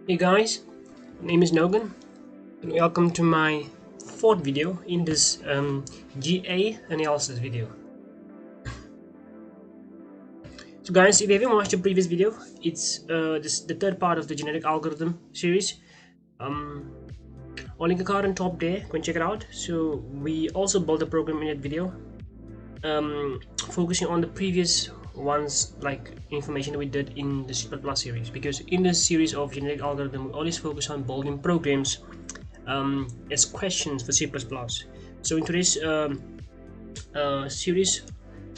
Hey guys, my name is Nogan and welcome to my fourth video in this GA analysis video. So guys, if you haven't watched the previous video, it's the third part of the genetic algorithm series. I'll link a card on top there, go and check it out. So we also built a program in that video focusing on the previous ones, like information that we did in the C++ series, because in this series of genetic algorithm we always focus on building programs as questions for C++. So in today's series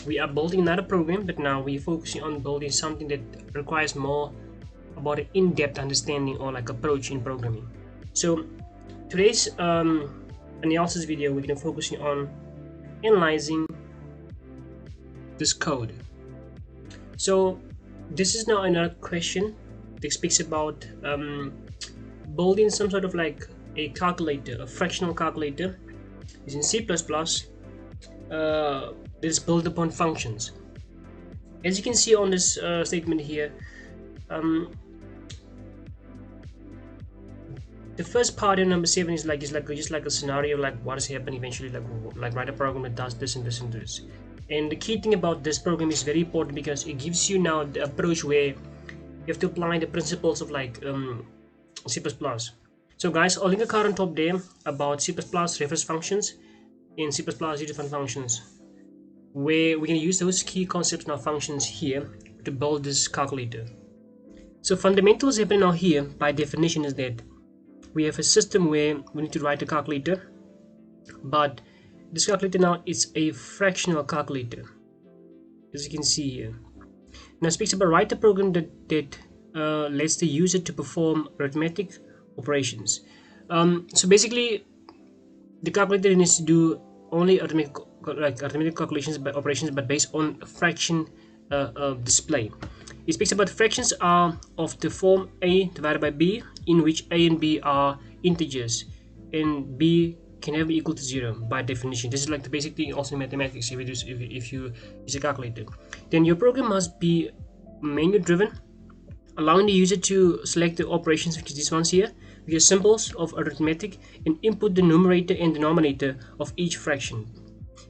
we are building another program, but now we're focusing on building something that requires more about an in-depth understanding or like approach in programming. So today's analysis video we're going to focusing on analyzing this code. So this is now another question that speaks about building some sort of like a calculator, a fractional calculator using C++ that is built upon functions. As you can see on this statement here, the first part in number 7 is just like a scenario, like what is happening eventually, like write a program that does this and this and this. And the key thing about this program is very important because it gives you now the approach where you have to apply the principles of like C++. So guys, I'll link a card on top there about C++ reference functions in C++ different functions, where we can use those key concepts now functions here to build this calculator. So fundamentals happening now here by definition is that we have a system where we need to write a calculator, but this calculator now is a fractional calculator, as you can see here. Now it speaks about write a program that lets the user to perform arithmetic operations. So basically the calculator needs to do only arithmetic calculations by operations, but based on a fraction display. It speaks about fractions are of the form a divided by b, in which a and b are integers and b can never be equal to 0 by definition. This is like the basic thing also in mathematics if you use a calculator. Then your program must be menu driven, allowing the user to select the operations, which is these ones here, which are symbols of arithmetic, and input the numerator and denominator of each fraction.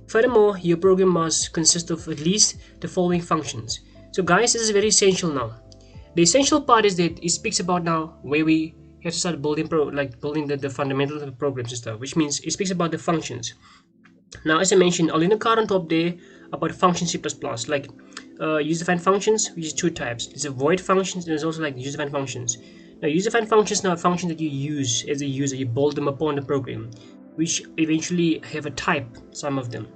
Furthermore, your program must consist of at least the following functions. So guys, this is very essential now. The essential part is that it speaks about now where we have to start building building the fundamentals of the programs and stuff, which means it speaks about the functions. Now, as I mentioned, I'll link a card on top there about function C++, like user-defined functions, which is two types. There's a void functions and there's also like user-defined functions. Now, user-defined functions are functions that you use as a user, you build them upon the program, which eventually have a type, some of them.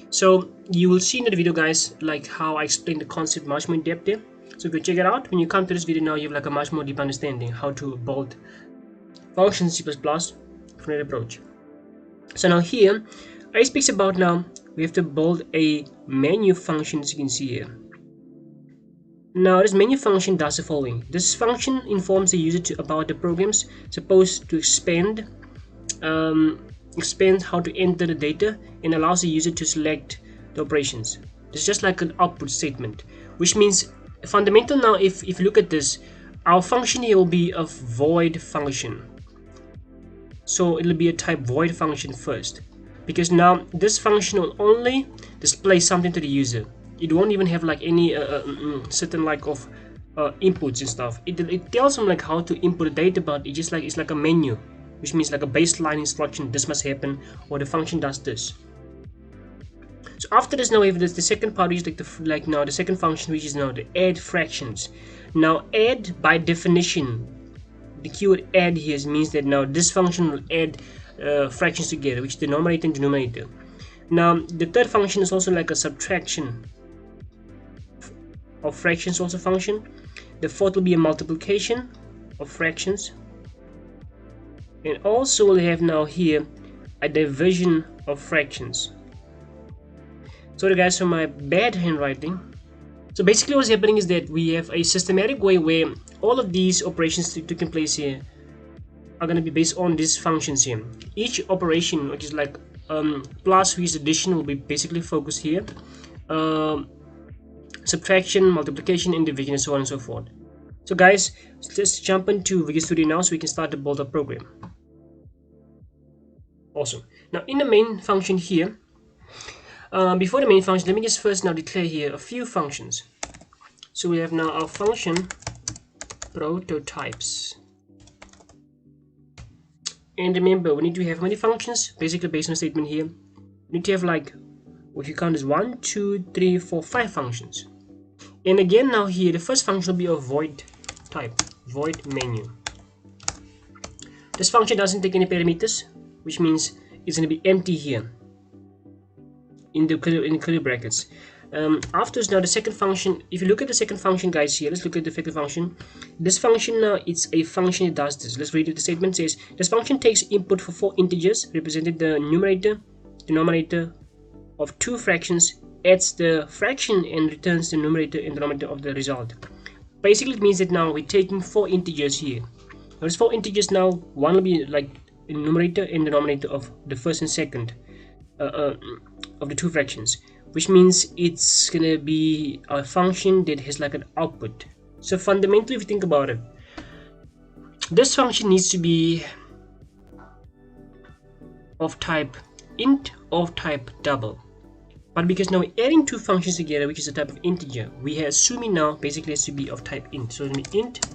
So you will see in the video, guys, like how I explain the concept much more in depth there. So go check it out. When you come to this video now, you have like a much more deep understanding how to build functions C++ from that approach. So now here, it speaks about now we have to build a menu function, as you can see here. Now this menu function does the following. This function informs the user about the programs supposed to expand how to enter the data, and allows the user to select the operations. It's just like an output statement, which means fundamental now, if you look at this, our function here will be a void function. So it'll be a type void function first, because now this function will only display something to the user. It won't even have like any certain like of inputs and stuff. It tells them like how to input the data, but it's like a menu, which means like a baseline instruction, this must happen, or the function does this. So after this, now we have the second part, is like the second function, which is now the add fractions. Now add, by definition, the keyword add here means that now this function will add fractions together, which is the numerator and denominator. Now the third function is also like a subtraction of fractions also function. The fourth will be a multiplication of fractions, and also we'll have now here a division of fractions. Sorry guys for my bad handwriting. So basically what's happening is that we have a systematic way where all of these operations taking place here are going to be based on these functions here. Each operation, which is like plus, which is addition, will be basically focused here. Subtraction, multiplication, and division, and so on and so forth. So guys, let's jump into Visual Studio now so we can start to build a program. Awesome. Now in the main function here, before the main function, let me just first now declare here a few functions. So we have now our function prototypes. And remember, we need to have how many functions? Basically based on the statement here, we need to have like, if you count as 1, 2, 3, 4, 5 functions. And again now here, the first function will be a void type, void menu. This function doesn't take any parameters, which means it's going to be empty here in the curly brackets. Afterwards, now the second function, if you look at the second function guys here, let's look at the second function. This function now, it's a function that does this. Let's read it. The statement says this function takes input for 4 integers represented the numerator, denominator of 2 fractions, adds the fraction and returns the numerator and denominator of the result. Basically it means that now we're taking 4 integers here. There's 4 integers now. One will be like the numerator and denominator of the first and second of the 2 fractions, which means it's gonna be a function that has like an output. So fundamentally, if you think about it, this function needs to be of type int or type double. But because now we're adding 2 functions together, which is a type of integer, we are assuming now basically has to be of type int. So it's gonna be int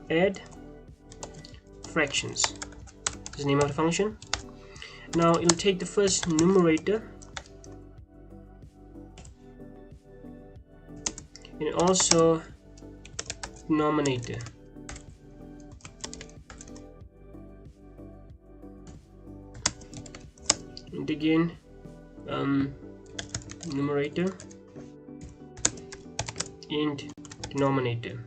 add fractions. This is the name of the function. Now it'll take the first numerator and also denominator. And again numerator and denominator.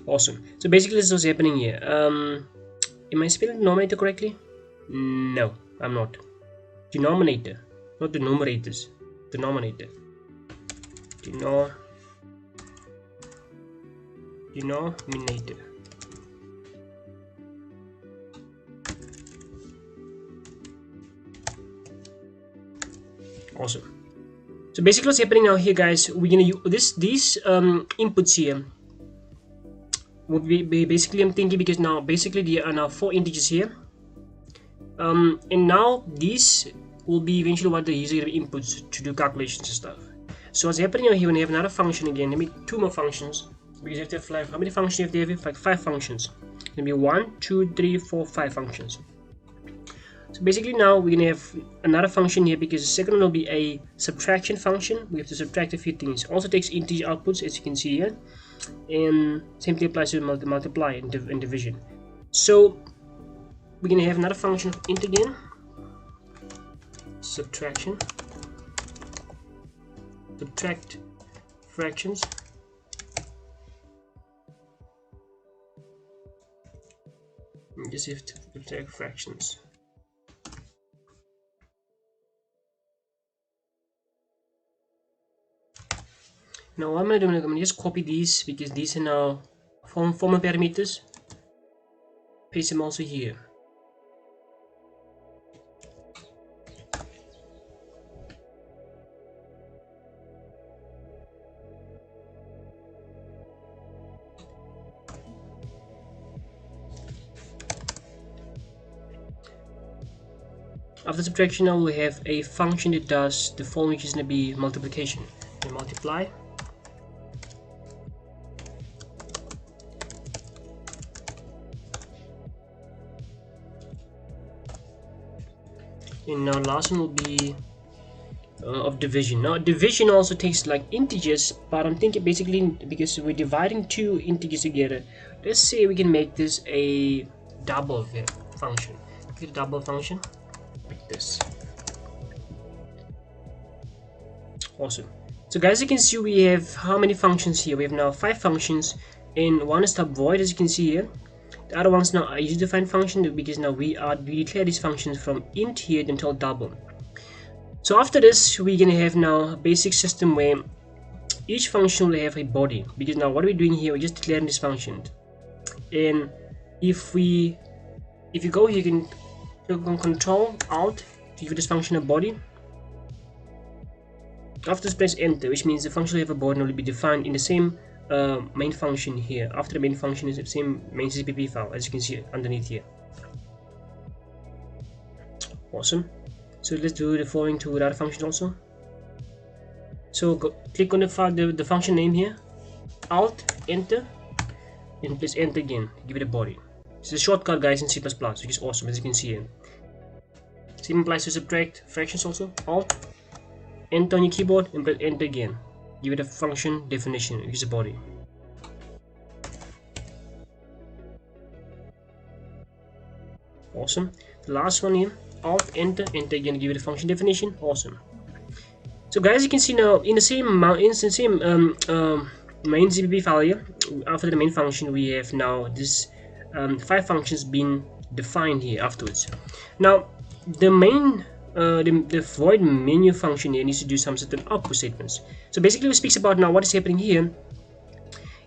Awesome. So basically this is what's happening here. Am I spelling denominator correctly? No, I'm not. Denominator, not the numerators. Denominator. Denominator. Awesome. So basically what's happening now here guys, we're gonna use these inputs here would be basically, I'm thinking, because now basically there are now 4 integers here, and now these will be eventually what the user inputs to do calculations and stuff. So what's happening here, when you have another function again, maybe 2 more functions, because you have to have like, how many functions you have to have? Like 5 functions. Maybe 1, 2, 3, 4, 5 functions. So basically now we're gonna have another function here, because the second one will be a subtraction function. We have to subtract a few things. Also takes integer outputs, as you can see here, and same thing applies to multiply and division. So we're gonna have another function of int again, subtraction, subtract fractions, and just have to subtract fractions. Now what I'm going to do, I'm going to just copy these, because these are now formal parameters. Paste them also here. After subtraction, now we have a function that does the following, which is going to be multiplication. And multiply. And now last one will be of division. Now division also takes like integers, but I'm thinking basically because we're dividing 2 integers together, let's say we can make this a double function. Get a double function like this. Awesome. So guys, you can see we have how many functions here? We have now 5 functions, and one is type void, as you can see here. The other ones now are user defined function, because now we declare these functions from int here until double. So after this, we're gonna have now a basic system where each function will have a body, because now what are we doing here? We're just declaring this function. And if you go here, you can click on Control Alt to give this function a body. After this, press enter, which means the function will have a body and will be defined in the same main function here. After the main function is the same main CPP file, as you can see underneath here. Awesome. So let's do the following two with other functions also. So click on the function name here, Alt, enter, and press enter again. Give it a body. It's a shortcut, guys, in C++, which is awesome, as you can see here. Same applies to subtract fractions also. Alt, enter on your keyboard, and press enter again. Give it a function definition, which is a body. Awesome. The last one here, Alt, enter, enter again, give it a function definition. Awesome. So guys, you can see now in the same main CPP file here, after the main function, we have now this 5 functions being defined here afterwards. Now the main the void menu function here needs to do some certain output statements. So basically, it speaks about now what is happening here.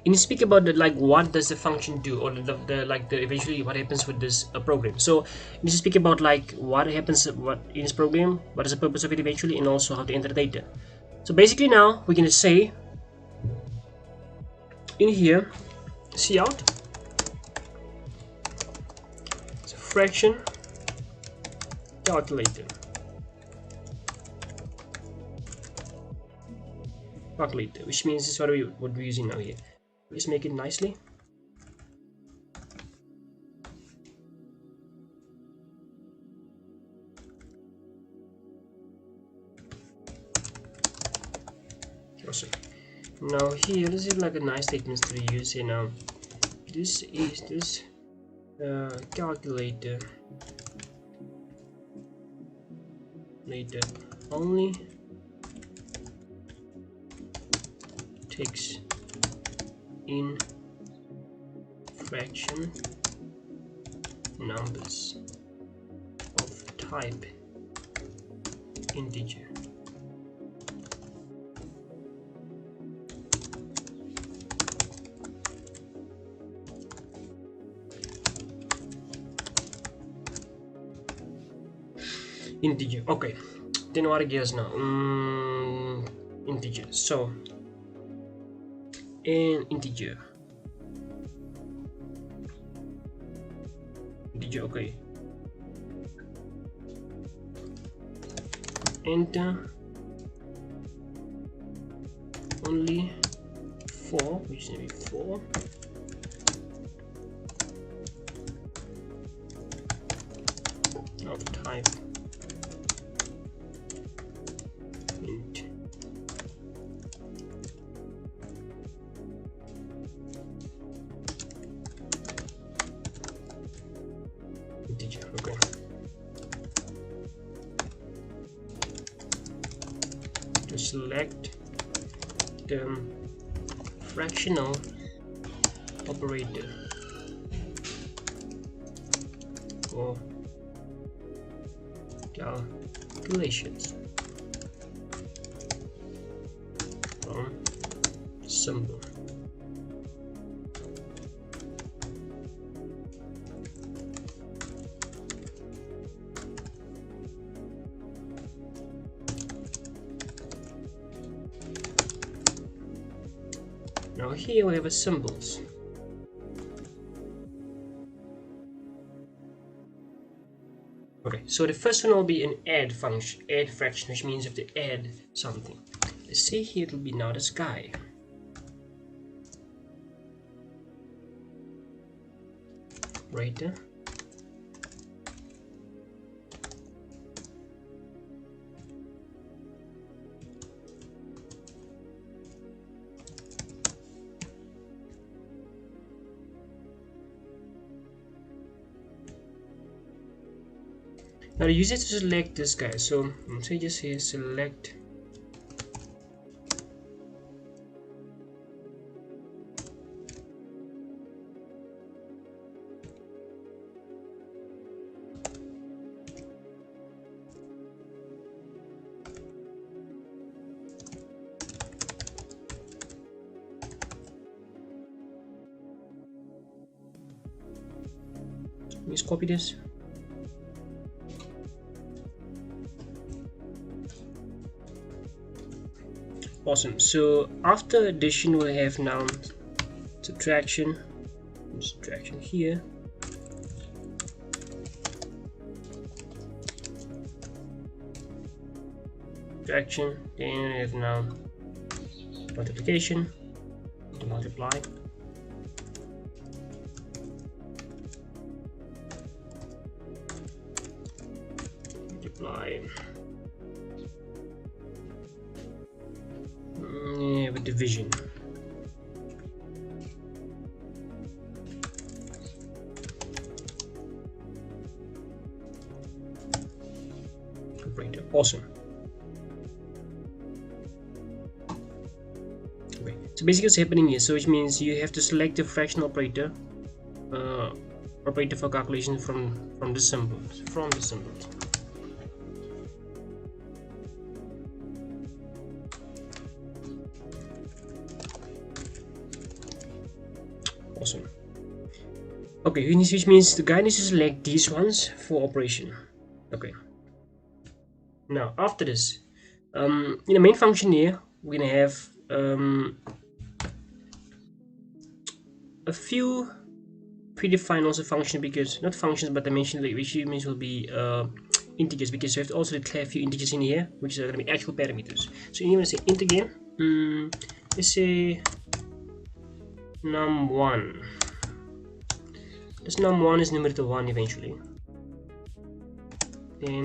And you speak about the, like, what does the function do, or eventually what happens with this program. So you speak about like what happens in this program, what is the purpose of it eventually, and also how to enter the data. So basically now we're going to say in here, cout, it's a fraction calculator. Which means this is what we're using now here. Let's make it nicely. Awesome. Now here, this is like a nice statement to use here now. This is this calculator later only takes in fraction numbers of type integer. Integer. Okay, then what I guess now? Integer. So an integer. Okay. Enter only 4, which is 4. Of type int. Integer. Okay. To select the fractional operator for calculations from symbol. Now here we have a symbols. Okay, so the first one will be an add function, add fraction, which means you have to add something. Let's say here it will be now the sky. Right there. Now the user to select this guy, so say just here select let's copy this. Awesome. So after addition, we'll have now subtraction here, subtraction, then we have now multiplication to multiply, with division. Operator. Awesome. Okay. So basically what's happening here, so which means you have to select the fraction operator for calculation from the symbols. Awesome. Okay, which means the guy needs to select these ones for operation. Okay. Now after this, in the main function here, we're gonna have a few predefined also function, because not functions but dimension, which means will be integers, because we have to also declare a few integers in here, which are going to be actual parameters. So you want to say int again. Let's say num1. This num1 is numerator 1 eventually. Then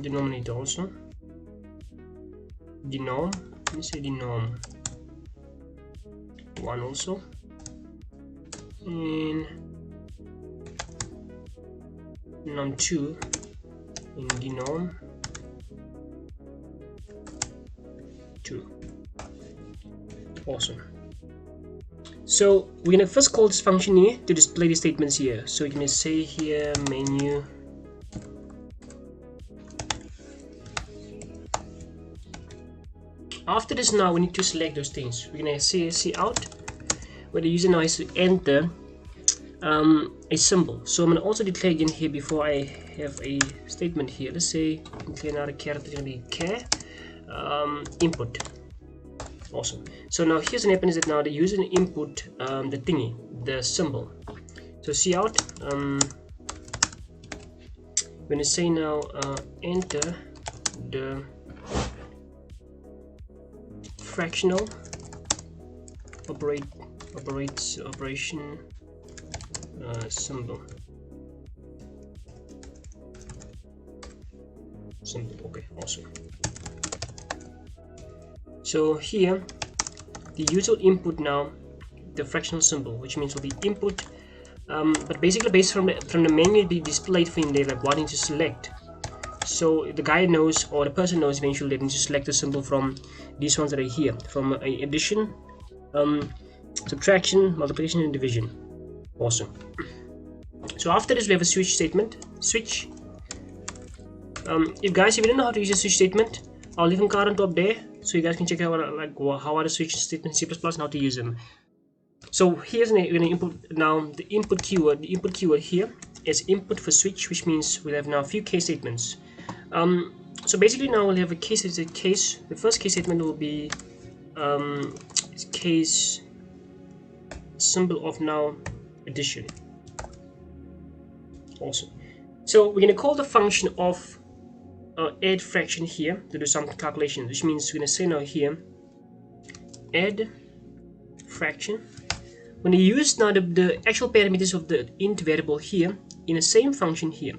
denominator also. Denom. Let's say denom 1 also. And num2 in denom 2. Awesome. So we're gonna first call this function here to display the statements here. So we're gonna say here menu After this, now we need to select those things. We're gonna say out where the user now has to enter a symbol. So I'm gonna also declare again here before I have a statement here. Let's say declare another character, gonna be char input. Awesome. So now here's what happens is that now the user input the thingy, the symbol. So out I'm gonna say now enter the fractional operation symbol. Okay, awesome. So here the user will input now the fractional symbol, which means will be input, but basically based from the menu will be displayed for him there, like what to select. So the guy knows, or the person knows eventually they need to select the symbol from these ones that are here, from addition, subtraction, multiplication, and division. Awesome. So after this we have a switch statement. Switch. If you don't know how to use a switch statement, I'll leave a card on top there, so you guys can check out how are the switch statements in C++ and how to use them. So here's an input now. The input keyword here is input for switch, which means we'll have now a few case statements. So basically now we'll have a case. The first case statement will be case symbol of now addition. Awesome. So we're going to call the function of add fraction here to do some calculation, which means we're going to say now here add fraction. When you use now the actual parameters of the int variable here in the same function here,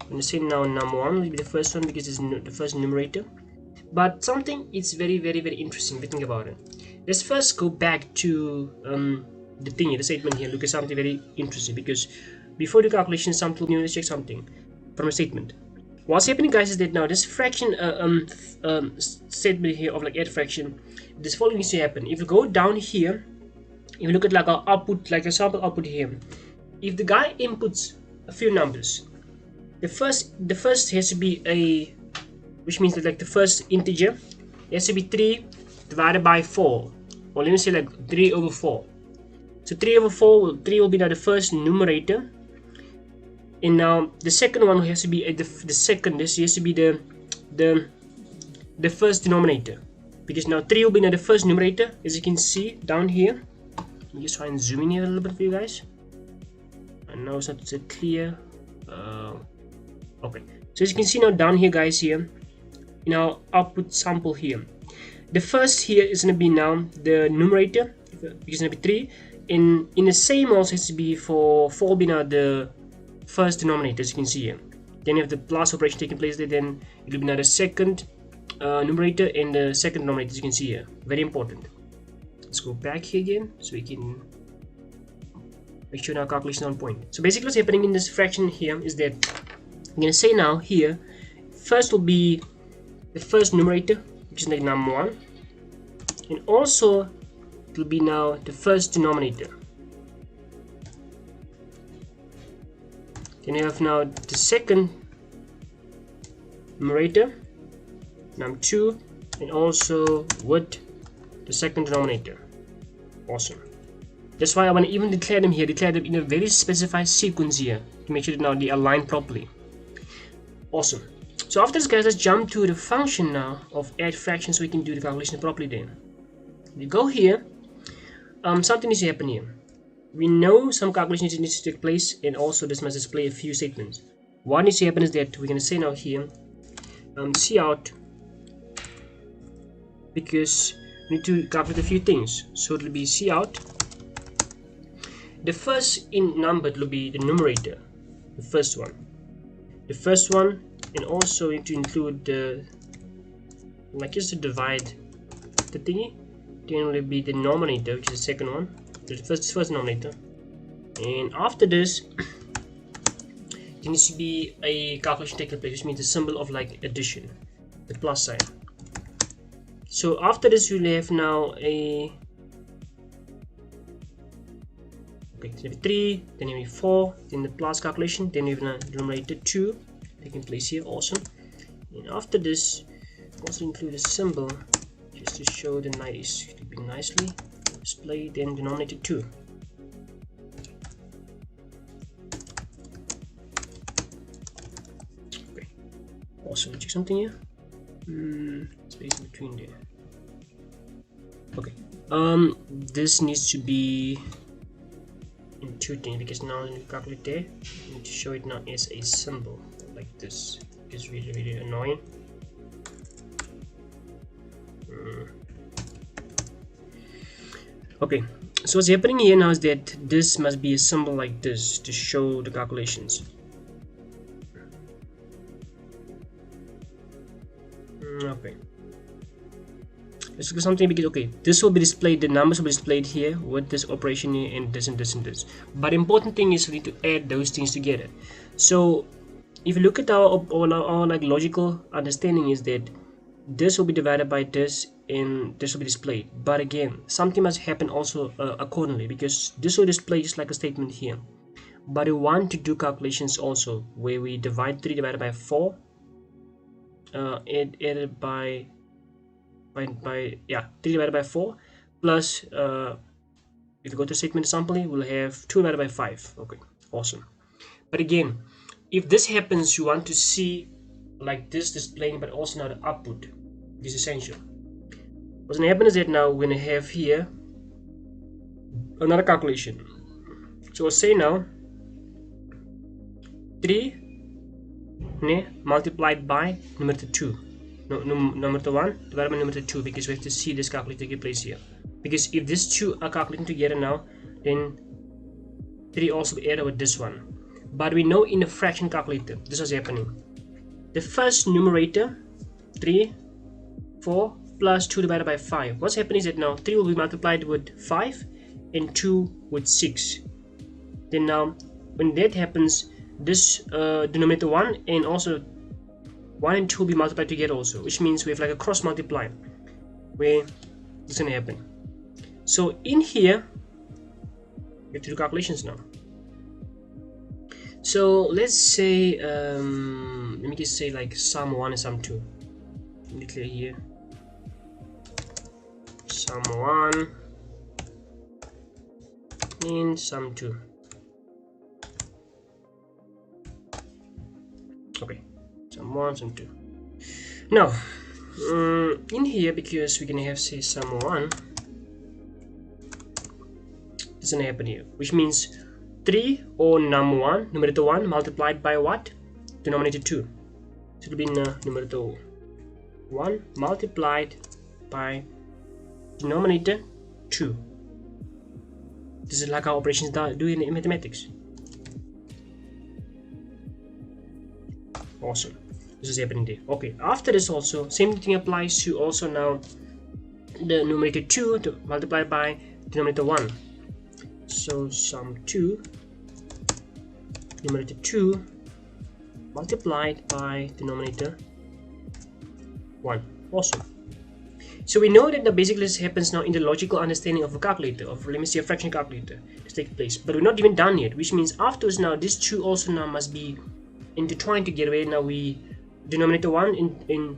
I'm going to say now num1 will be the first one because it's the first numerator. But something is very interesting if you think about it. Let's first go back to the thingy, the statement here. Look at something very interesting, because before the calculation, let's check something from a statement. What's happening, guys, is that now this fraction statement here of like add fraction, this following needs to happen. If you go down here, if you look at like our output, like a sample output here, if the guy inputs a few numbers, the first has to be a, which means that like the first integer has to be 3 divided by 4, or let me say like 3 over 4. So 3 over 4, 3 will be now the first numerator, and now the second one has to be the second. This has to be the the first denominator, because now 3 will be now the first numerator, as you can see down here. Let me just try and zoom in here a little bit for you guys. And now it's not so clear. Okay, so as you can see now down here, guys, here in our output sample here, the first here is going to be now the numerator, because it's going to be 3. In the same also has to be for 4 will be now the first denominator, as you can see here. Then you have the plus operation taking place there, then it will be now the second numerator and the second denominator, as you can see here. Very important. Let's go back here again so we can make sure our calculation is on point. So basically what's happening in this fraction here is that I'm going to say now here, first will be the first numerator, which is like number 1, and also it will be now the first denominator. Then you have now the second numerator, number 2, and also with the second denominator. Awesome. That's why I want to even declare them here, declare them in a very specified sequence here to make sure that now they align properly. Awesome. So after this, guys, let's jump to the function now of add fractions so we can do the calculation properly. Then we go here. Something needs to happen here. We know some calculations needs to take place, and also this must display a few statements. What needs to happen is that we're going to say now here cout, because we need to calculate a few things. So it will be cout. The first in number will be the numerator, the first one, and also we need to include the, like, just to divide the thingy. Then will be the denominator, which is the second one, the first denominator, and after this there needs to be a calculation taking place, which means the symbol of like addition, the plus sign. So after this we'll have now a, okay, so 3, then you have 4, then the plus calculation, then you have now denominator 2 taking place here. Awesome. And after this also include a symbol just to show the nice, to be nicely displayed, then denominator 2. Okay, awesome. Check something here. Space in between there. Okay, this needs to be in 2 things, because now when you calculate there, you need to show it now as a symbol like this. It's really, really annoying. Okay, so what's happening here now is that this must be a symbol like this to show the calculations. Okay, let's look at something, because okay, this will be displayed, the numbers will be displayed here with this operation here, and this and this and this. But the important thing is we need to add those things together. So if you look at our like logical understanding is that this will be divided by this and this will be displayed. But again, something must happen also accordingly, because this will display just like a statement here. But we want to do calculations also where we divide 3 divided by 4 added by 3 divided by 4 plus if you go to statement assembly, we'll have 2 divided by 5. Okay, awesome. But again, if this happens, you want to see like this displaying, but also now the output is essential. What's going to happen is that now we're going to have here another calculation. So we'll say now 3 multiplied by numerator 2, numerator 1 divided by numerator 2, because we have to see this calculation take place here. Because if these two are calculating together now, then 3 also be added with this one. But we know in the fraction calculator this is happening. The first numerator 3, 4 plus 2 divided by 5. What's happening is that now 3 will be multiplied with 5 and 2 with 6. Then now when that happens, this denominator 1 and also 1 and 2 will be multiplied together also, which means we have like a cross multiply where it's going to happen. So in here we have to do calculations now. So let's say let me just say like sum 1 and sum 2. Let me declare here sum 1 and sum 2. Okay, sum 1, sum 2. Now in here, because we're gonna have say sum 1, it's gonna happen here, which means 3 or num1, numerator 1 multiplied by what? Denominator 2. So it'll be numerator 1 multiplied by denominator 2. This is like how operations do in mathematics. Awesome. This is happening there. Okay, after this also, same thing applies to also now the numerator 2 to multiply by denominator 1. So sum 2, numerator 2 multiplied by denominator 1. Awesome. So we know that basically this happens now in the logical understanding of a calculator, of let me say a fraction calculator to take place. But we're not even done yet, which means afterwards now these two also now must be intertwined together, where now we denominator 1 in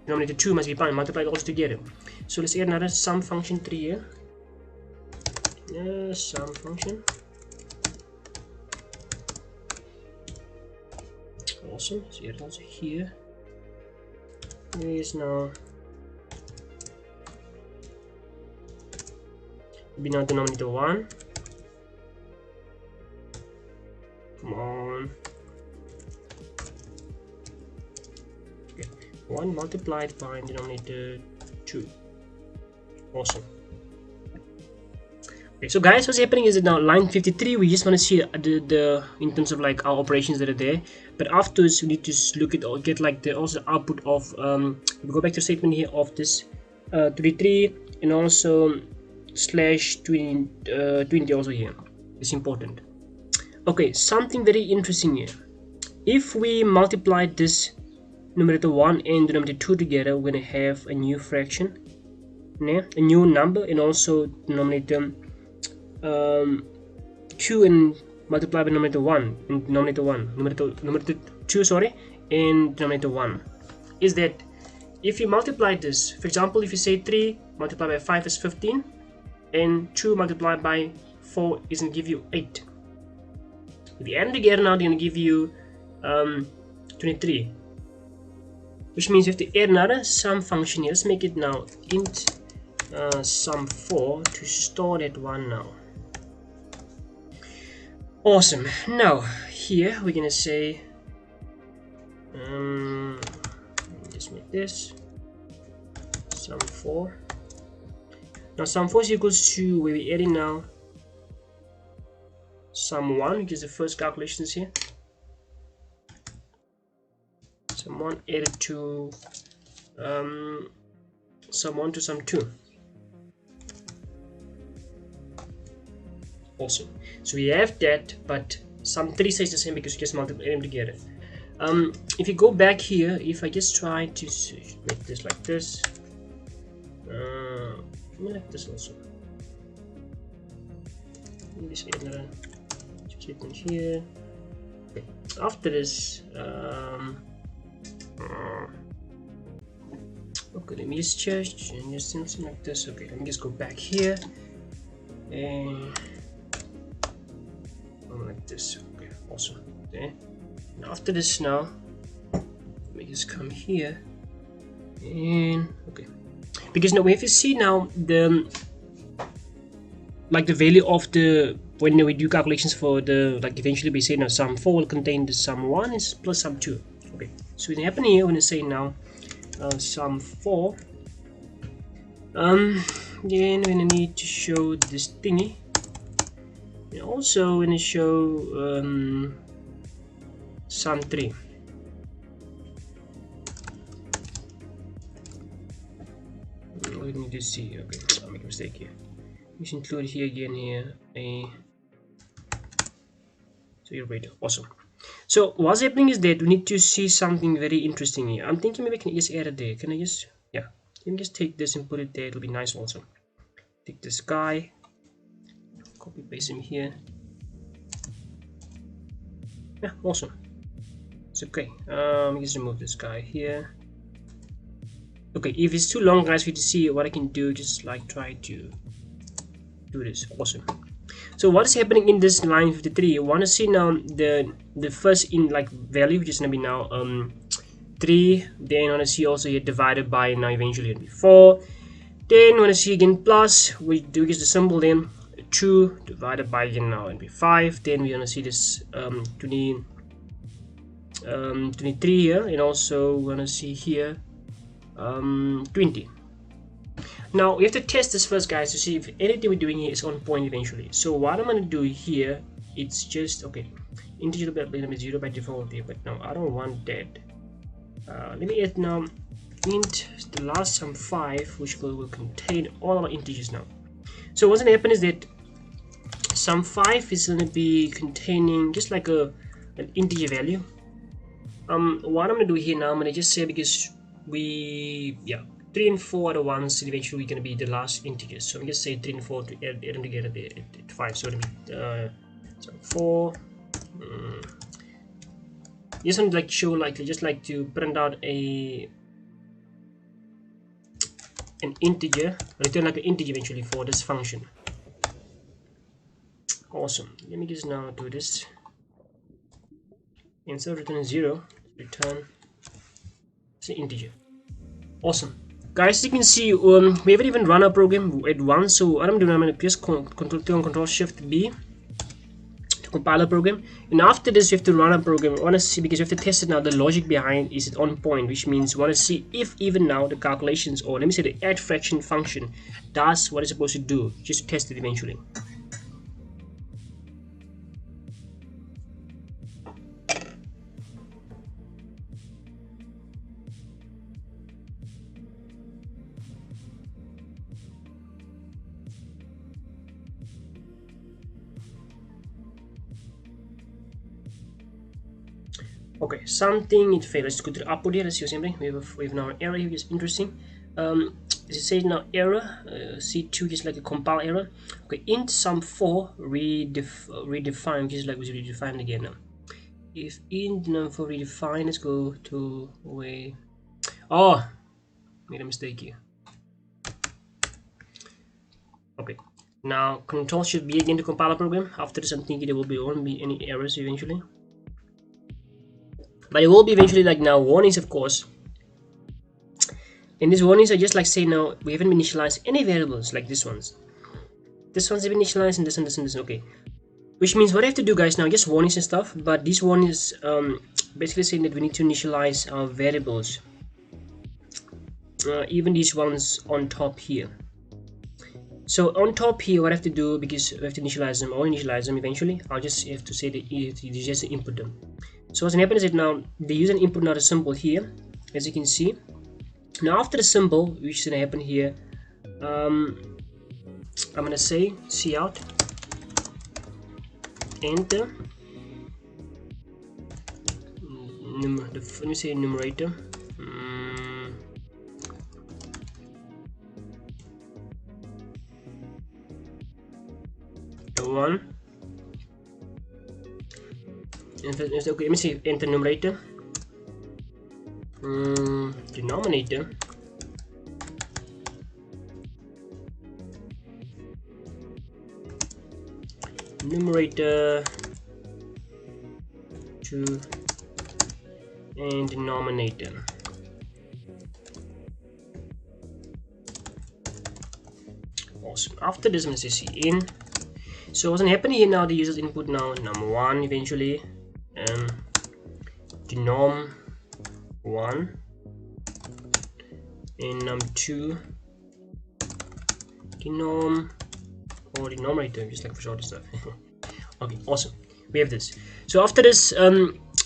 denominator 2 must be multiplied also together. So let's add another sum function 3 here. Sum function. Awesome. So it also here. There is now be now denominator 1. Come on. Okay. 1 multiplied by denominator 2. Awesome. Okay, so guys, what's happening is that now line 53, we just want to see the in terms of like our operations that are there, but afterwards we need to look at or get like the also output of we go back to the statement here of this 33 and also slash 20 also here. It's important. Okay, something very interesting here. If we multiply this numerator 1 and denominator 2 together, we're going to have a new fraction, a new number, and also denominator 2 and multiply by numerator 1 and denominator 1, numerator 2, sorry, and denominator 1. Is that if you multiply this, for example, if you say 3 multiplied by 5 is 15 and 2 multiplied by 4 is going to give you 8. If you add together now, they're going to give you 23, which means you have to add another sum function here. Let's make it now int sum 4 to store that one now. Awesome. Now here we're gonna say just make this sum 4. Now sum 4 is equals to where we're adding now sum 1, which is the first calculations here. Sum 1 added to sum 1 to sum 2. Awesome. So we have that, but sum 3 stays the same because we just multiply them together. If you go back here, if I just try to make this like this, like this also. Maybe say another statement here. Okay. After this, okay, let me just change and just something like this. Okay, let me just go back here and like this. Okay, awesome. Okay, and after this now, let me just come here and okay, because now we have to see now the like the value of the when we do calculations for the like eventually we say now sum 4 will contain the sum 1 is plus sum 2. Okay, so what's happening here when I say now sum 4, then we're gonna need to show this thingy. And also we're gonna show sum 3. We need to see. Okay, I make a mistake here. Let's include here again here so you're right. Awesome. So what's happening is that we need to see something very interesting here. I'm thinking maybe I can just add it there. Can I just, yeah, let me just take this and put it there. It'll be nice also. Take this guy, copy paste him here. Yeah, awesome. It's okay. Just remove this guy here. Okay, if it's too long, guys, for you to see what I can do, just like try to do this. Awesome. So what is happening in this line 53? You want to see now the first in like value, which is gonna be now 3, then you want to see also here divided by, now eventually it'll be 4, then you want to see again plus, we do get the symbol, then 2 divided by, again now it'll be 5, then we want to see this 23 here, and also we want to see here 20. Now we have to test this first, guys, to see if anything we're doing here is on point eventually. So what I'm going to do here, it's just, okay, integer will be 0 by default here, but no, I don't want that. Let me add now int the last sum 5, which will contain all our integers now. So what's going to happen is that sum 5 is going to be containing just like an integer value. What I'm going to do here now, I'm going to just say, because 3 and 4 are the ones that eventually we're going to be the last integers. So I'm going to say 3 and 4 to add them together there at 5. So it'll be 4. Just want to like show, like just like to print out an integer, return like an integer eventually for this function. Awesome. Let me just now do this. Instead of returning 0, return an integer. Awesome, guys. As you can see, we haven't even run our program at once. So what I'm doing, I'm going to just Control Shift B to compile a program, and after this you have to run a program. I want to see, because you have to test it now, the logic behind is it on point, which means you want to see if even now the calculations, or let me say the add fraction function, does what it's supposed to do, just to test it eventually. Okay, something it failed. Let's go to the output here. Let's see something. We have now an error here, which is interesting. It says now error C2 is like a compile error. Okay, int sum 4 redefine, which is like we redefined again now. If int num 4 redefine, let's go to way. Oh, made a mistake here. Okay, now Control Shift B again to compile a program. After this, I'm thinking there won't be any errors eventually. But it will be eventually like now warnings, of course. And these warnings are just like say now we haven't initialized any variables like this ones. This one's been initialized, and this and this and this. Okay, which means what I have to do, guys, now just warnings and stuff. But these warnings basically saying that we need to initialize our variables, even these ones on top here. So on top here, what I have to do, because we have to initialize them or initialize them eventually, I'll just have to say that you just input them. So what's going to happen is that now they use an input, not a symbol here, as you can see. Now after the symbol, which is going to happen here, I'm going to say cout enter. Let me say numerator. One. Okay, let me see, enter numerator, denominator, numerator 2, and denominator. Awesome. After this, I'm going to say cin. So what's going to happen here now, the user's input now num1 eventually, denom 1, and num2 denom, or denominator, just like for short stuff. Okay, awesome. We have this. So after this,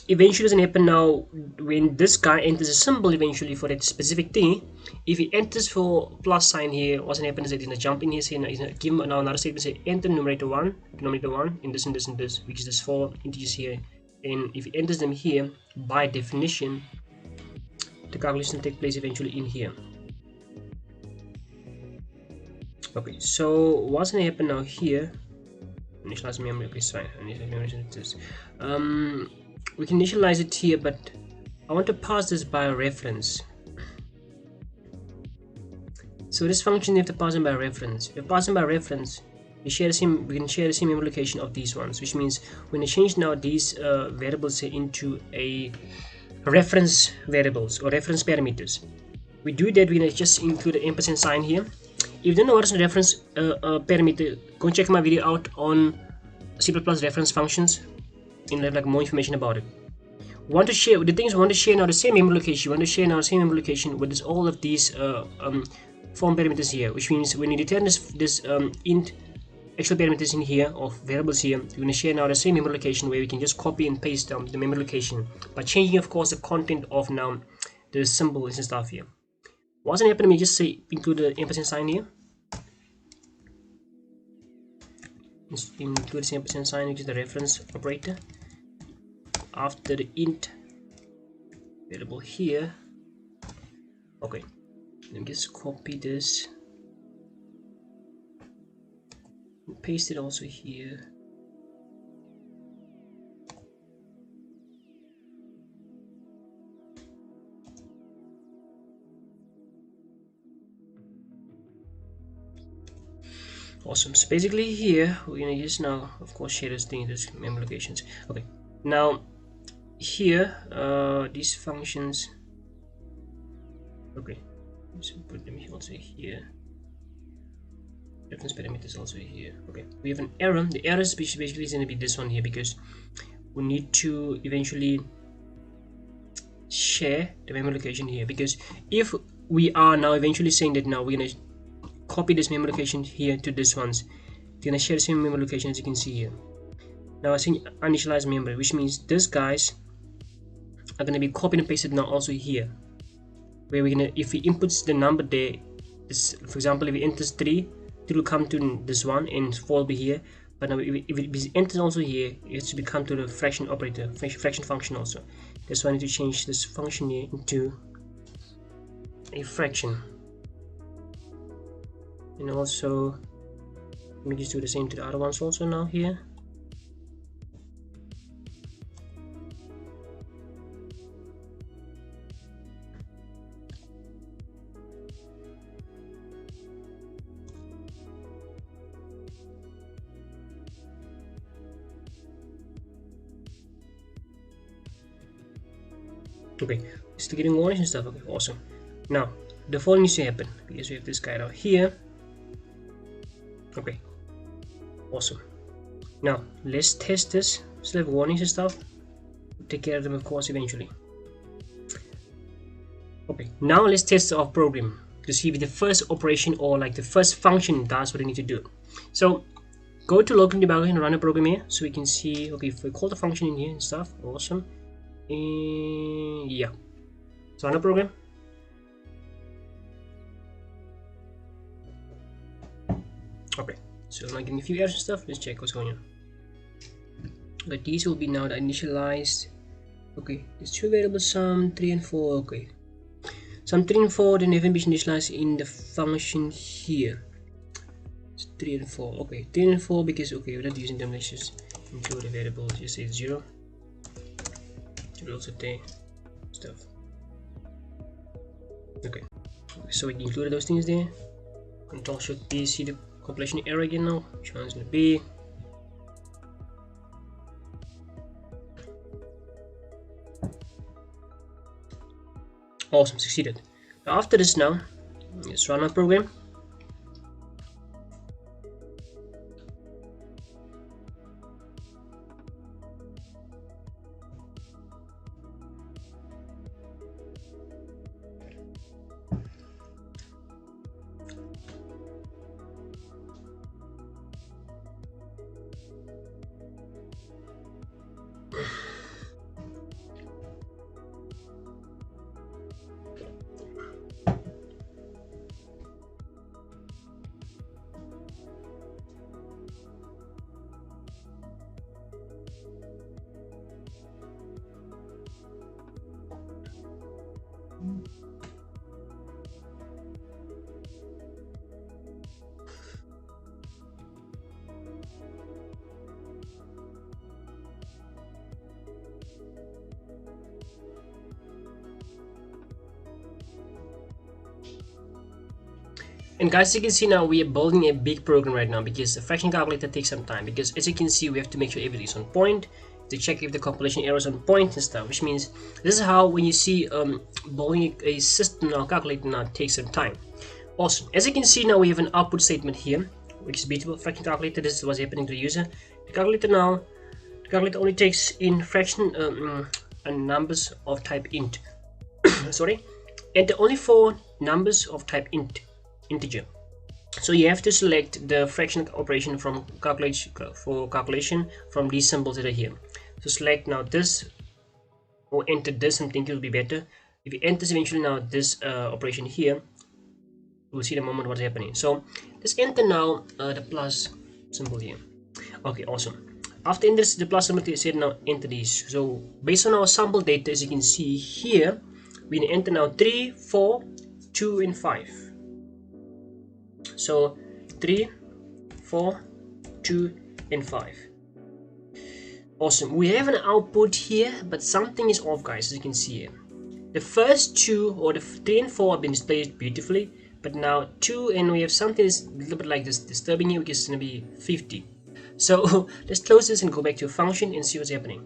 eventually doesn't happen now when this guy enters a symbol eventually for that specific thing. If he enters for plus sign here, what's going to happen is that he's going to jump in here, say, he's going to give him now another statement, say enter numerator 1, denominator 1, and this and this and this, which is this 4 integers here. And if he enters them here, by definition, the calculation take place eventually in here. Okay, so what's going to happen now here? Initialize memory. Okay, fine. Initialize memory. We can initialize it here, but I want to pass this by a reference. So this function you have to pass in by reference. If you pass in by reference, we can share the same memory location of these ones, which means when I change now these variables say into a reference variables or reference parameters. We do that, we're gonna just include an ampersand sign here. If you don't know what is a reference parameter, go check my video out on C++ reference functions and have like more information about it. Want to share the things we want to share now the same memory location. We want to share now the same memory location with all of these form parameters here, which means when you return this int actual parameters in here of variables here, we're going to share now the same memory location where we can just copy and paste the memory location by changing, of course, the content of now the symbols and stuff here. What's going to happen? We just say include the ampersand sign here. Just include the ampersand sign, which is the reference operator after the int variable here. Okay, let me just copy this and paste it also here. Awesome. So basically here we're gonna use now, of course, share this thing, this memory locations. Okay, now here these functions. Okay, so put them also here. Reference parameters also here. Okay, we have an error. The error is basically going to be this one here, because we need to eventually share the memory location here, because if we are now eventually saying that now we're going to copy this memory location here to this one's, they're going to share the same memory location as you can see here. Now I saying initialize memory, which means these guys are going to be copied and pasted now also here, where we're going to, if we inputs the number there, this, for example, if we enter 3, it will come to this one and 4 will be here. But now if it enters also here, it should become to the fraction operator, fraction function also. That's why I need to change this function here into a fraction. And also let me just do the same to the other ones also now here. Okay, still getting warnings and stuff. Okay, awesome. Now the following needs to happen, because we have this guy out here. Okay, awesome. Now let's test this. Still have warnings and stuff. We'll take care of them, of course, eventually. Okay, now let's test our program to see if the first operation or like the first function does what we need to do. So go to local debugger and run a program here, so we can see. Okay, if we call the function in here and stuff, awesome. Yeah, so run a program. Okay, so I'm getting a few errors and stuff. Let's check what's going on. But these will be now initialized. Okay, there's two variables, sum 3 and 4. Okay, sum 3 and 4 then haven't been initialized in the function here. It's 3 and 4. Okay, 3 and 4 because okay, we're not using them. Let's just include a variable. Just say 0. Also take stuff. Okay, so we included those things there. Control Shift B, see the compilation error again now. Which one's gonna be? Awesome, succeeded. After this now, let's run our program. And guys, you can see now we are building a big program right now, because the fraction calculator takes some time, because as you can see we have to make sure everything is on point. to check if the compilation error is on point and stuff, which means this is how when you see building a system now, calculator now takes some time. Awesome. As you can see now, we have an output statement here, which is beatable fraction calculator. This is what's happening to the user. The calculator now, the calculator only takes in fraction and numbers of type int. Sorry, enter only 4 numbers of type integer. So you have to select the fraction operation from calculation from these symbols that are here. So select now this, or enter this, and think it will be better. If you enter eventually now this operation here, we'll see in a moment what's happening. So let's enter now the plus symbol here. Okay, awesome. After enter the plus symbol, it said now enter these. So based on our sample data, as you can see here, we can enter now 3, 4, 2, and 5. So 3, 4, 2, and 5. Awesome. We have an output here, but something is off, guys, as you can see here. The first 2, or the 3 and 4, have been displayed beautifully, but now 2, and we have something that's a little bit like this disturbing here, which is going to be 50. So let's close this and go back to a function and see what's happening.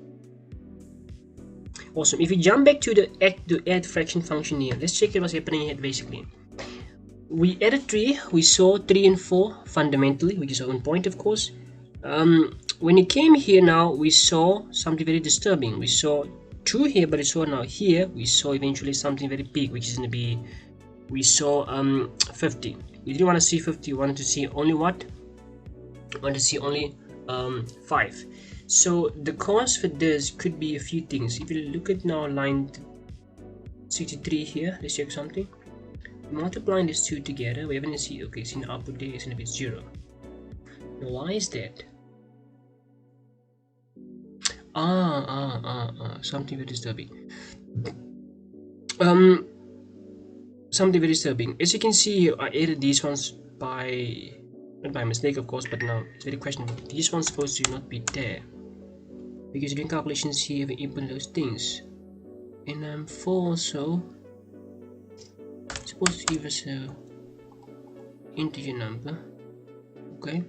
Awesome. If we jump back to the add fraction function here, let's check what's happening here basically. We added 3, we saw 3 and 4 fundamentally, which is on point, of course. When it came here now, we saw something very disturbing. We saw 2 here, but we saw now here, we saw eventually something very big, which is going to be, we saw 50. We didn't want to see 50, we wanted to see only what? We wanted to see only 5. So the cause for this could be a few things. If you look at now line 63 here, let's check something. Multiplying these 2 together, we're going to see, okay, see the output there is going to be 0. Now why is that? Something very disturbing. Something very disturbing. As you can see here, I added these ones not by mistake, of course, but now it's very questionable. These ones supposed to not be there, because doing calculations here, we input those things. And 4 also supposed to give us a integer number. Okay.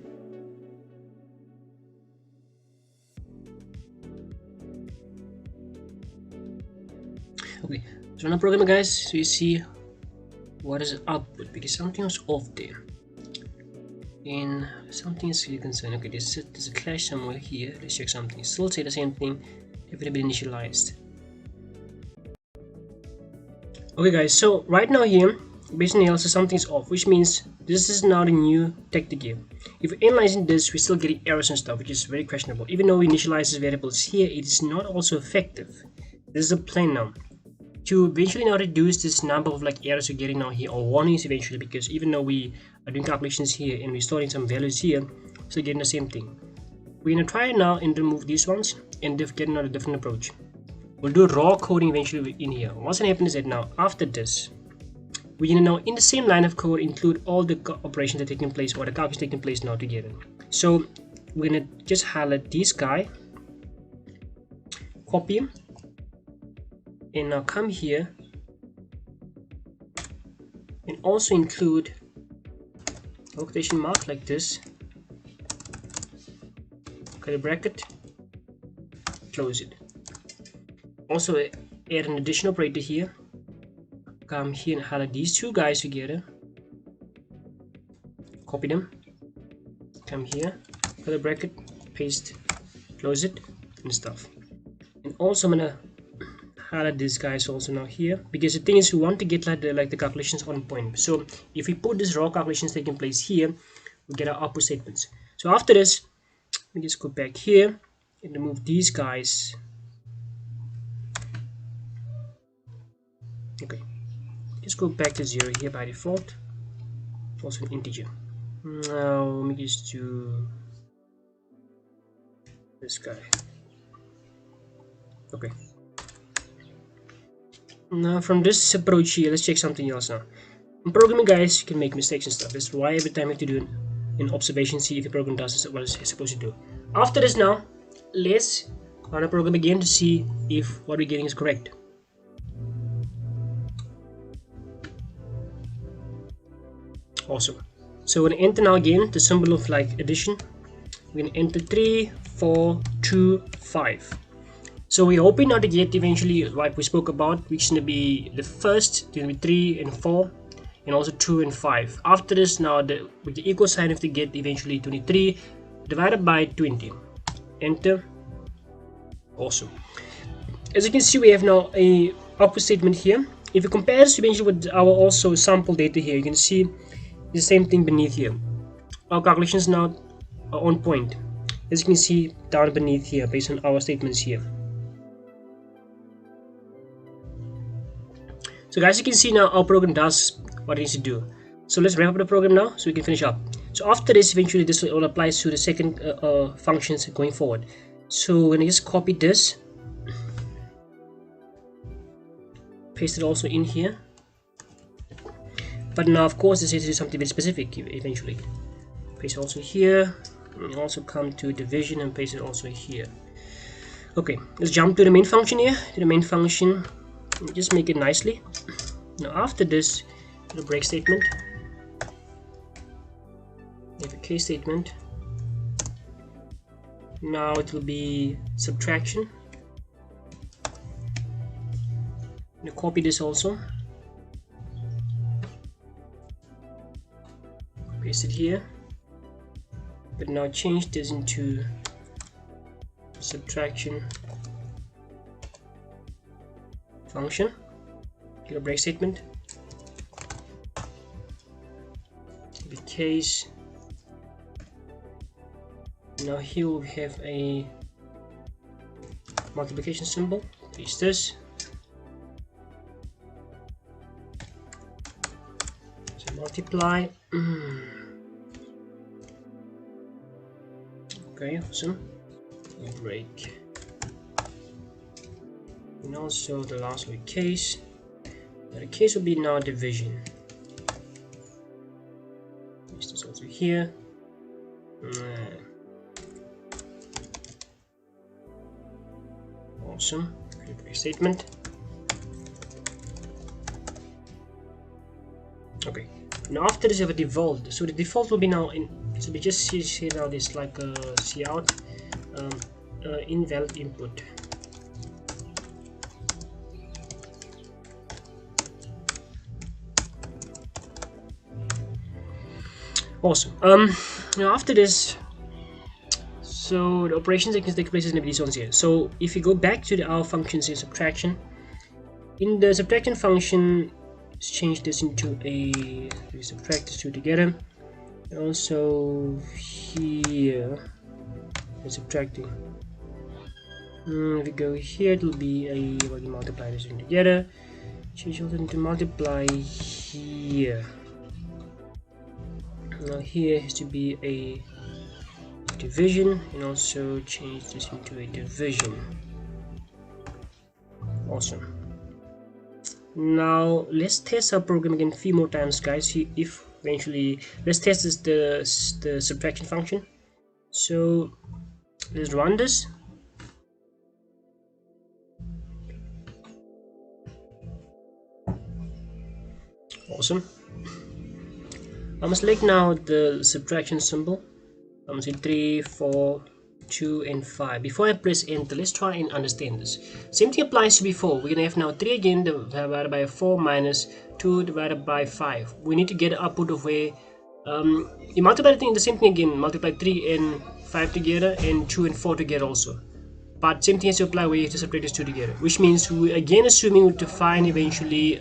Okay, so now program, guys, so you see what is the output, because something was off there. And something is really concerned. Okay, there's a clash somewhere here. Let's check something. Still say the same thing, everything initialized. Okay, guys, so right now here, based on the analysis, something's off, which means this is now the new tactic here. If we're analyzing this, we're still getting errors and stuff, which is very questionable. Even though we initialize the variables here, it is not also effective. This is a plan now to eventually now reduce this number of like errors we're getting now here, or warnings eventually, because even though we are doing calculations here and we're storing some values here, so getting the same thing. We're gonna try it now and remove these ones and get another different approach. We'll do raw coding eventually in here. What's gonna happen is that now after this, we're gonna now in the same line of code include all the operations that are taking place, or the calculations taking place now together. So we're gonna just highlight this guy, copy him, and now come here and also include a quotation mark like this, cut a bracket, close it. Also add an addition operator here, come here and highlight these 2 guys together, copy them, come here, cut a bracket, paste, close it, and stuff. And also I'm gonna highlight these guys also now here, because the thing is we want to get like the calculations on point. So if we put this raw calculations taking place here, we get our output statements. So after this, we just go back here and remove these guys. Okay, just go back to 0 here by default, also an integer. Now let me just do this guy. Okay, now from this approach here, let's check something else now. In programming, guys, you can make mistakes and stuff. That's why every time you have to do an observation, see if your program does what it's supposed to do. After this now, let's run a program again to see if what we're getting is correct. Awesome. So we're gonna enter now again the symbol of like addition. We're gonna enter 3, 4, 2, 5. So we're hoping now to get eventually what we spoke about, which is going to be the first, going to be 3 and 4, and also 2 and 5. After this, now with the equal sign, we have to get eventually 23 divided by 20. Enter. Awesome. As you can see, we have now a output statement here. If you compare this eventually with our also sample data here, you can see the same thing beneath here. Our calculations now are on point, as you can see down beneath here, based on our statements here. So guys, you can see now our program does what it needs to do. So let's wrap up the program now so we can finish up. So after this, eventually this all applies to the second functions going forward. So when I just copy this, paste it also in here. But now of course this is to do something very specific eventually. Paste it also here, and also come to division and paste it also here. Okay, let's jump to the main function here. To the main function, just make it nicely. Now after this, the break statement, if a case statement. Now it will be subtraction. Now copy this also, paste it here, but now change this into subtraction function. Get a break statement. The case. Now here we have a multiplication symbol. Paste this. So multiply. Okay, awesome. Break. And also the last one, case. Now the case will be now division. Paste this also here. Awesome. Break statement. Okay. Now after this, you have a default. So the default will be now in. So we just see now this like a cout invalid input. Awesome. Now after this, so the operations that can take place is going to be these ones here. So if you go back to our functions in subtraction, in the subtraction function, let's change this into a, we subtract these two together. And also here, we're subtracting. If we go here, it will be a, well, you multiply this in together. Change also into multiply here. Now here has to be a division, and also change this into a division. Awesome. Now let's test our program again a few more times, guys. See if eventually, let's test this the subtraction function. So let's run this. Awesome. I'm gonna select now the subtraction symbol. I'm gonna say 3, 4, 2, and 5. Before I press enter, let's try and understand this. Same thing applies to before. We're gonna have now 3 again divided by 4 minus 2 divided by 5. We need to get an output of where you multiply the same thing again. Multiply 3 and 5 together, and 2 and 4 together also. But same thing has to apply where you have to separate these two together. Which means we again assuming to find eventually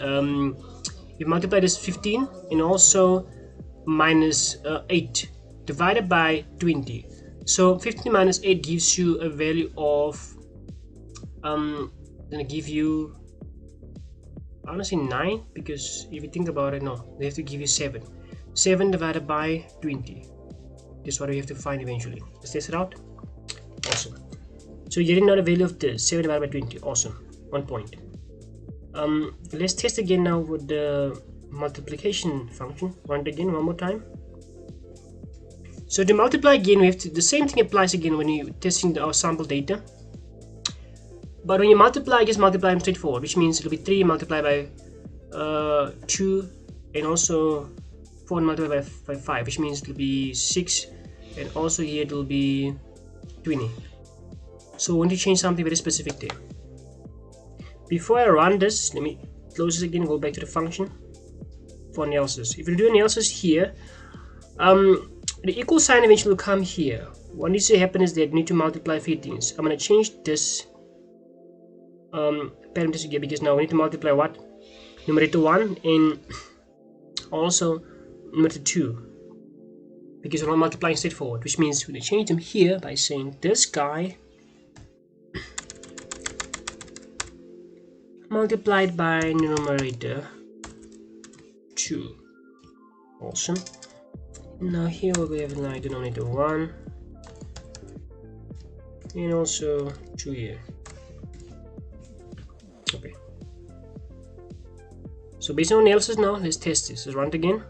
you multiply this 15 and also minus 8 divided by 20. So 15 minus 8 gives you a value of gonna give you, honestly, 9, because if you think about it, no, they have to give you 7 divided by 20. This is what we have to find eventually. Let's test it out. Awesome. So you're getting now the value of this 7 divided by 20. Awesome. 1 point. Let's test again now with the multiplication function. Run it again one more time. So to multiply again, we have to, the same thing applies again when you're testing our sample data. But when you multiply, just multiply them straightforward, which means it'll be 3 multiplied by 2, and also 4 multiplied by 5, which means it'll be 6, and also here it will be 20. So I want to change something very specific there. Before I run this, let me close this again, go back to the function for analysis. If you do analysis here, the equal sign eventually will come here. What needs to happen is that you need to multiply 3 things. I'm going to change this parameters again, because now we need to multiply what? Numerator 1 and also numerator 2, because we're not multiplying straightforward, which means we're going to change them here by saying this guy multiplied by numerator 2. Awesome. Now here we have like denominator 1 and also 2 here. Okay. So based on analysis now, let's test this. Let's run it again.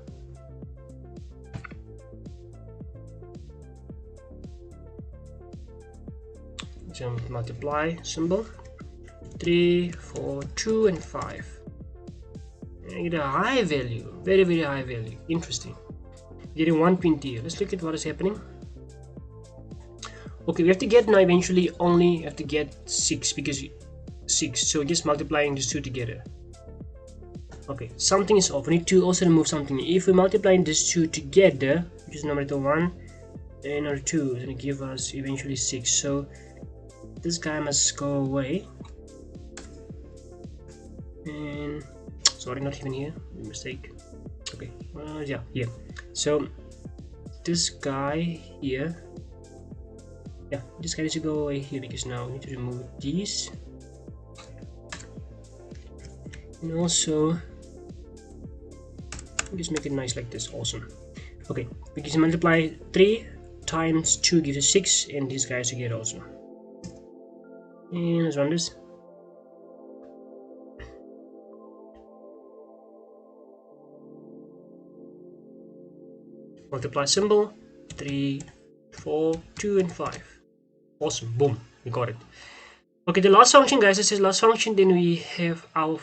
So multiply symbol 3, 4, 2 and 5. And I get a high value, very high value. Interesting. Getting 120 here. Let's look at what is happening. Okay, we have to get now eventually only have to get 6, because 6, so just multiplying these two together. Okay, something is off. We need to also remove something. If we multiply these two together, which is numerator 1 and number 2, it's going to give us eventually 6. So this guy must go away. And sorry, not even here, mistake. Okay, yeah, here. So this guy here, yeah, this guy needs to go away here, because now we need to remove these. And also just make it nice like this. Awesome. Okay, because you multiply 3 times 2 gives us 6, and these guys together also. And let's run this. Multiply symbol 3, 4, 2 and 5. Awesome. Boom, we got it. Okay, the last function, guys, this is last function. Then we have our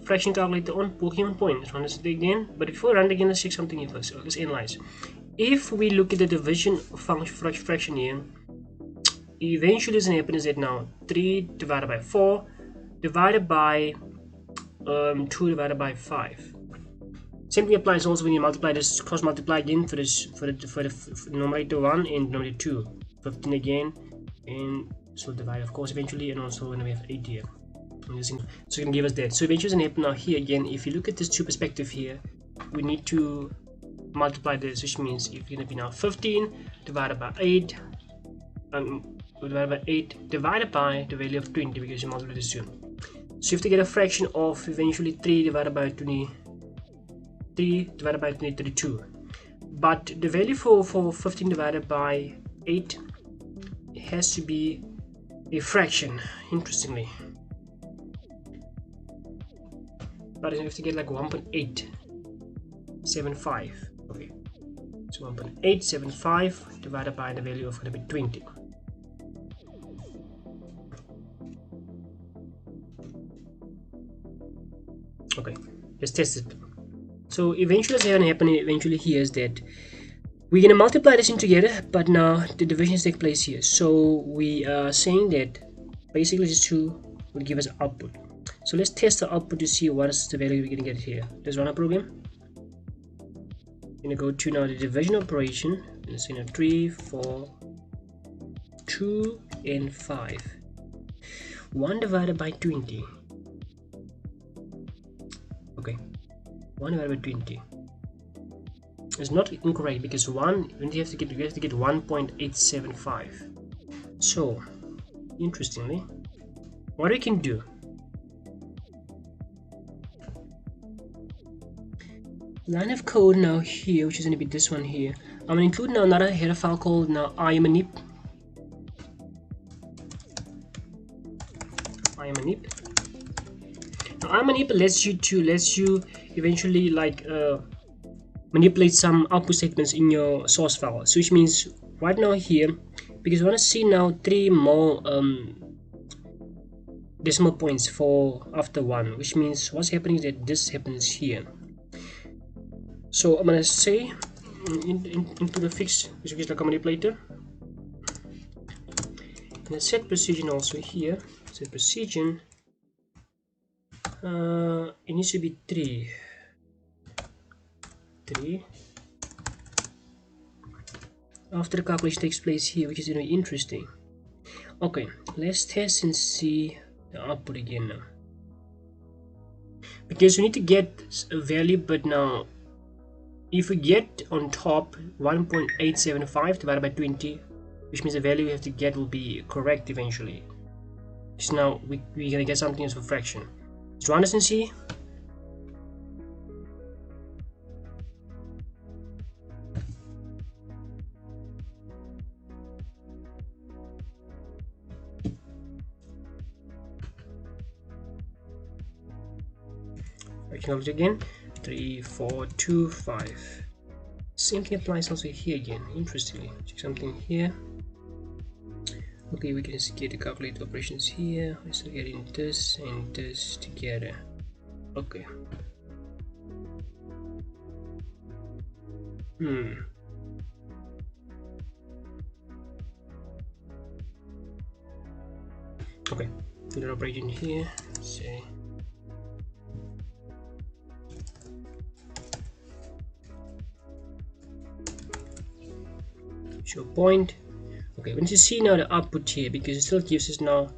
fraction calculator on working on point. Let's run this again, but before we run it again, let's check something here first. So let's analyze. If we look at the division function fraction here, eventually what's going to happen is that now 3 divided by 4 divided by 2 divided by 5. Same thing applies also when you multiply this, cross multiply again for this for the numerator 1 and numerator 2. 15 again, and so divide of course eventually, and also when we have 8 here. So it's going to give us that. So eventually it's going to happen now here again. If you look at this two perspective here, we need to multiply this, which means it's going to be now 15 divided by 8 divided by 8 divided by the value of 20, because you multiply this two. So you have to get a fraction of eventually 3 divided by 20, 3 divided by 32. But the value for 15 divided by 8 has to be a fraction, interestingly. But you have to get like 1.875. Okay, so 1.875 divided by the value of 20. Okay, let's test it. So eventually what's going to happen eventually here is that we're going to multiply this in together, but now the divisions take place here. So we are saying that basically these two will give us output. So let's test the output to see what is the value we're going to get here. Let's run our program. I'm going to go to now the division operation. Let's say 3, 4, 2 and 5. 1 divided by 20. Okay, 1 divided by 20. It's not incorrect, because we have to get 1.875. So interestingly, what we can do, line of code now here, which is going to be this one here. I'm going to include now another header file called now imanip. Now imanip lets you eventually like manipulate some output statements in your source file. So which means right now here, because we want to see now 3 more decimal points for after 1, which means what's happening is that this happens here. So I'm gonna say into the fix, which is like a manipulator. let's set precision also here. Set precision, it needs to be 3 after the calculation takes place here, which is going to be interesting. Okay, let's test and see the output again now, because we need to get a value. But now if we get on top 1.875 divided by 20, which means the value we have to get will be correct eventually. So now we're gonna get something as a fraction. So understand, see? Fraction again, 3, 4, 2, 5. Same thing applies also here again. Interestingly, check something here. Okay, we can get the calculate operations here. We're still getting this and this together. Okay. Okay, the operation here. Say. Show point. Okay, once you see now the output here, because it still gives us now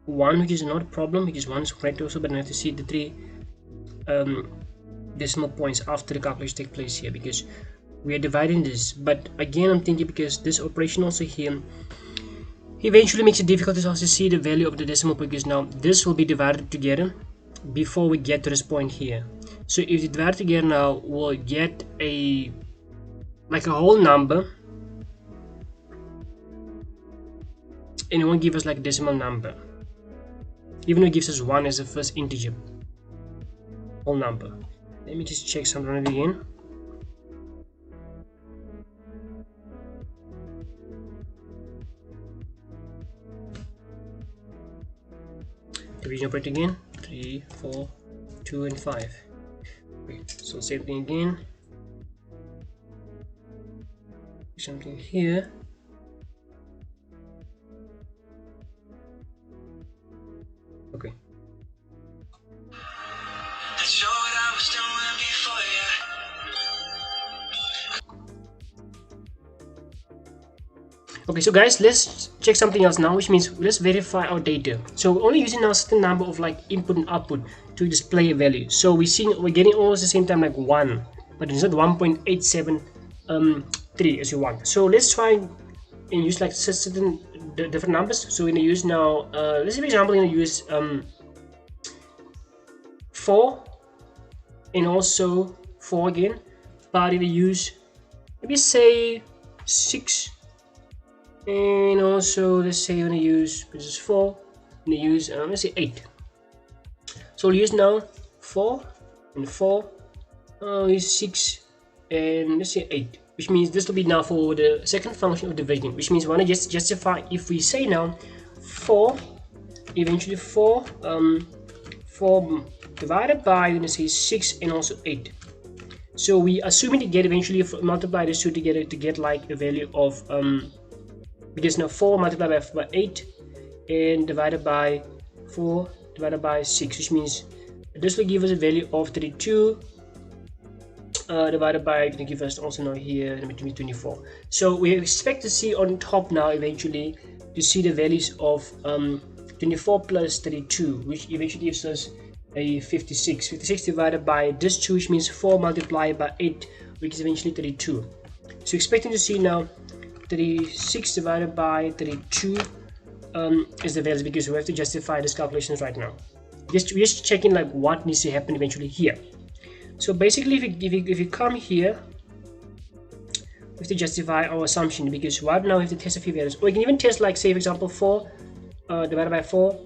1, which is not a problem because 1 is correct also, but I have to see the 3 decimal points after the calculation take place here, because we are dividing this. But again, I'm thinking because this operation also here eventually makes it difficult to also see the value of the decimal point, because now this will be divided together before we get to this point here. So if we divide together now, we'll get a whole number, and it won't give us like a decimal number, even though it gives us 1 as the first integer whole number. Let me just check something again. Division operator again, 3, 4, 2, and 5. Okay, so same thing again. Something here. Okay. Okay, so guys, let's check something else now, which means let's verify our data. So we're only using now a certain number of like input and output to display a value. So we're getting almost the same time like 1, but it's not 1.873 as you want. So let's try and use like certain different numbers. So we're gonna use now let's say for example we're gonna use 4 and also 4 again, but we're gonna use maybe say 6, and also let's say we're gonna use, this is 4, we're gonna use let's say 8. So we'll use now 4 and 4, use 6 and let's say 8, which means this will be now for the second function of division, which means we want to just justify if we say now 4, eventually 4 divided by, we're going to say 6 and also 8. So we assuming to get eventually multiply these two together to get like a value of because now 4 multiplied by 8 and divided by 4 divided by 6, which means this will give us a value of 32 divided by, going to give us also now here 24. So we expect to see on top now eventually to see the values of 24 plus 32, which eventually gives us a 56. 56 divided by this 2, which means 4 multiplied by 8, which is eventually 32. So expecting to see now 36 divided by 32 is the value, because we have to justify these calculations right now. We're just checking like what needs to happen eventually here. So basically if you come here, we have to justify our assumption, because right now we have to test a few values. Or we can even test like say for example 4 divided by 4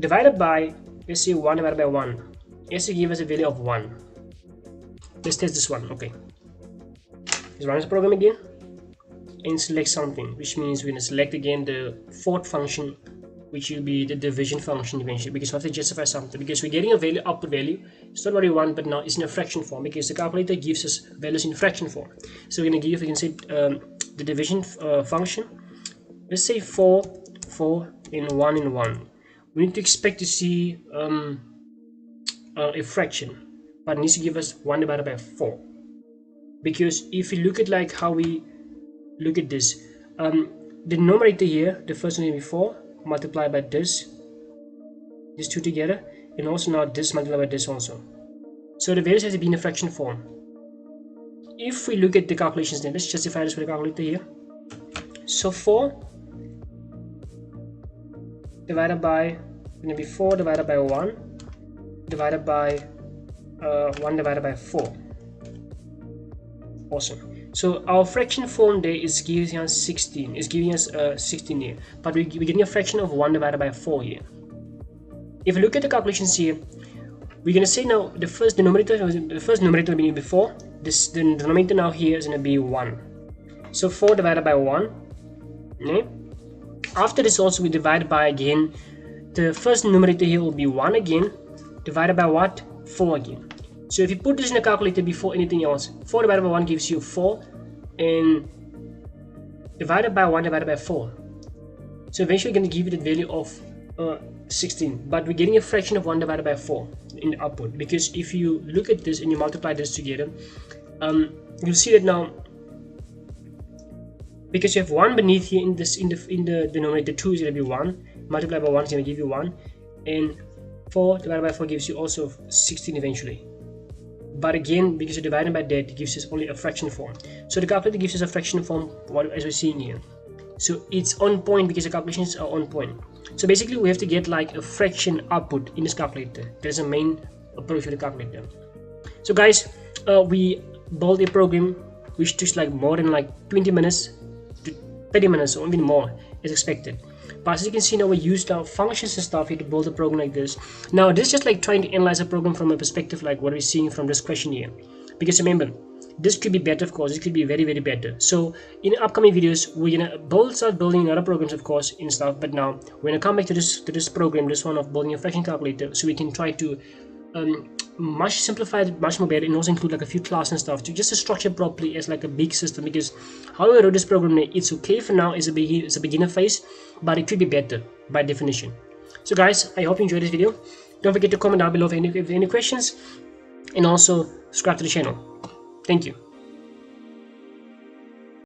divided by, let's say 1 divided by 1. Yes, to give us a value of 1. Let's test this one. Okay, let's run this program again and select something, which means we're going to select again the fourth function, which will be the division function eventually, because we have to justify something, because we're getting a value, output value. It's not what we want, but now it's in a fraction form, because the calculator gives us values in fraction form. So we're going to give, we can say the division function. Let's say 4 and 1 and 1. We need to expect to see a fraction, but it needs to give us 1 divided by 4, because if you look at like how we look at this, the numerator here, the first one will be 4 multiplied by these two together, and also now this multiplied by this also. So the values have to be in a fraction form. If we look at the calculations, then let's justify this with a calculator here. So 4 divided by, going to be 4 divided by 1 divided by 1 divided by 4. Awesome. So our fraction form there is giving us 16. It's giving us 16 here, but we're getting a fraction of 1 divided by 4 here. If you look at the calculations here, we're going to say now the first numerator will be before this. The denominator now here is going to be 1. So 4 divided by 1. Okay. After this also we divide by again. The first numerator here will be 1 again, divided by what? 4 again. So if you put this in a calculator before anything else, 4 divided by 1 gives you 4, and divided by 1 divided by 4. So eventually going to give you the value of 16, but we're getting a fraction of 1 divided by 4 in the output, because if you look at this and you multiply this together, you'll see that now, because you have 1 beneath here in the denominator, 2 is going to be 1, multiplied by 1 is going to give you 1, and 4 divided by 4 gives you also 16 eventually. But again, because you're dividing by that, it gives us only a fraction form. So the calculator gives us a fraction form, as we're seeing here. So it's on point because the calculations are on point. So basically we have to get like a fraction output in this calculator. That's the main approach with the calculator. So guys, we built a program which took like more than like 20 minutes to 30 minutes or even more as expected. But as you can see now, we used our functions and stuff here to build a program like this. Now this is just like trying to analyze a program from a perspective like what we're seeing from this question here. Because remember, this could be better, of course. It could be very, very better. So in upcoming videos, we're gonna start building other programs, of course, and stuff. But now we're gonna come back to this program, this one of building a fraction calculator, so we can try to much simplify it, much more better, and also include like a few classes and stuff to just to structure properly as like a big system. Because how I wrote this program, it's okay for now. It's a beginner phase, but it could be better by definition. So guys, I hope you enjoyed this video. Don't forget to comment down below if you have any questions, and also subscribe to the channel. Thank you.